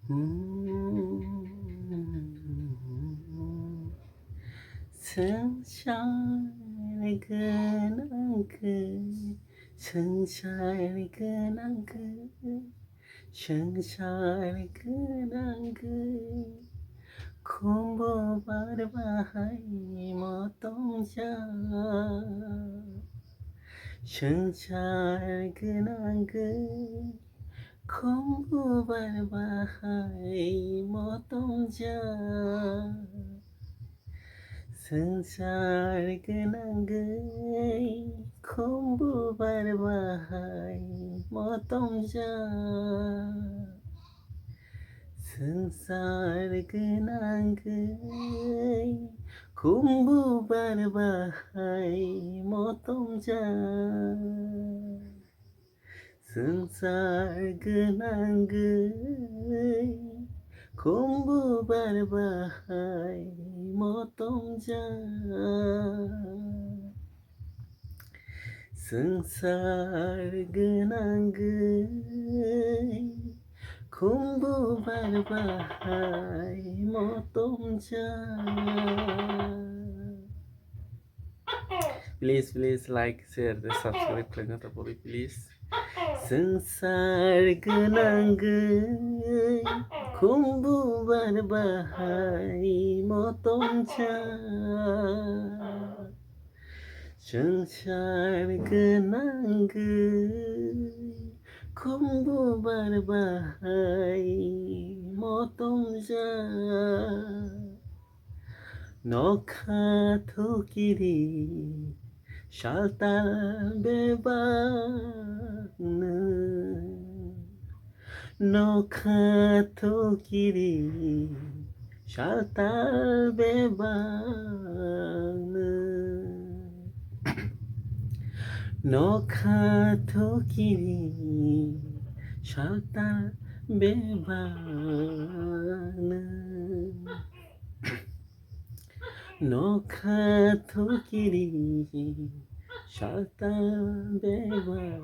Sunshine good, sunshine good, sunshine good. Kumbo barbahay motong siya. Sunshine good, kumbo barbahay motong siya. Sansar kenangai kumbu barbahai motong ja. Sansar kenangai kumbu barbahai motong ja. Sansar kenangai kumbu barbahai motong ja. Sansar genanggai kumbu barbahai motong ja. Please like, share, subscribe kalian tak boleh please. Sansar genanggai kumbu barbahai motong ja. Sansar genanggai kumbu barbahai motong ja. Nokha thukiri shaltal bebagna. Nokha thukiri shaltal bebagna. Nokha thukiri shaltal bebagna. Nokha thukiri shaltal bebagna.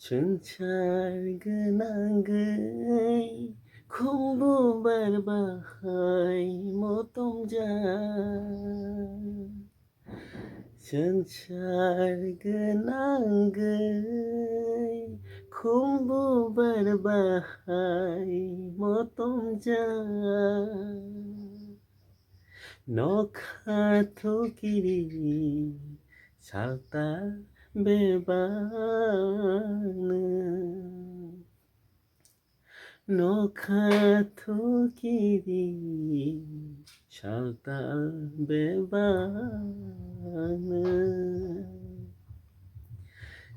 Sansar genanggai kumbu barbahai motong ja. Sansar genanggai kumbu barbahai motong ja. Nokha thukiri shaltal bebagna. Nokha thukiri shaltal bebagna.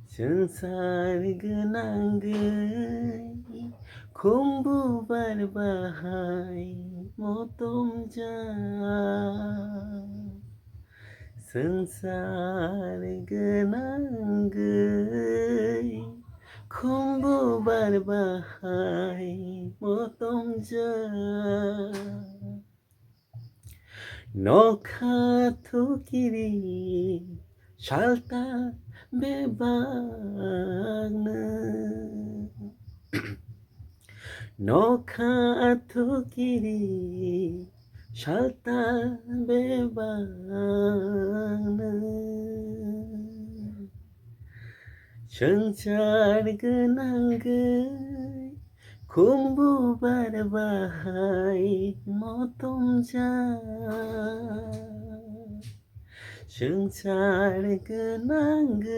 Sansar genanggai kumbu barbahai motong ja. Sansar genanggai kumbu barbahai motong ja. Nokha thukiri shaltal bebagna. Nokha thukiri shaltal bebagna. Sansar genanggai kumbu barbahai motong ja. Sansar genanggai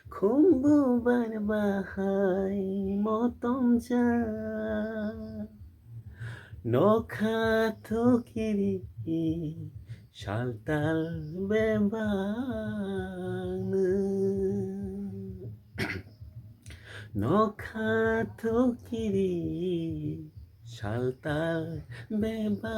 kumbu barbahai motong ja. Nokha thukiri shaltal bebagna. Nokha thukiri shaltal bebagna.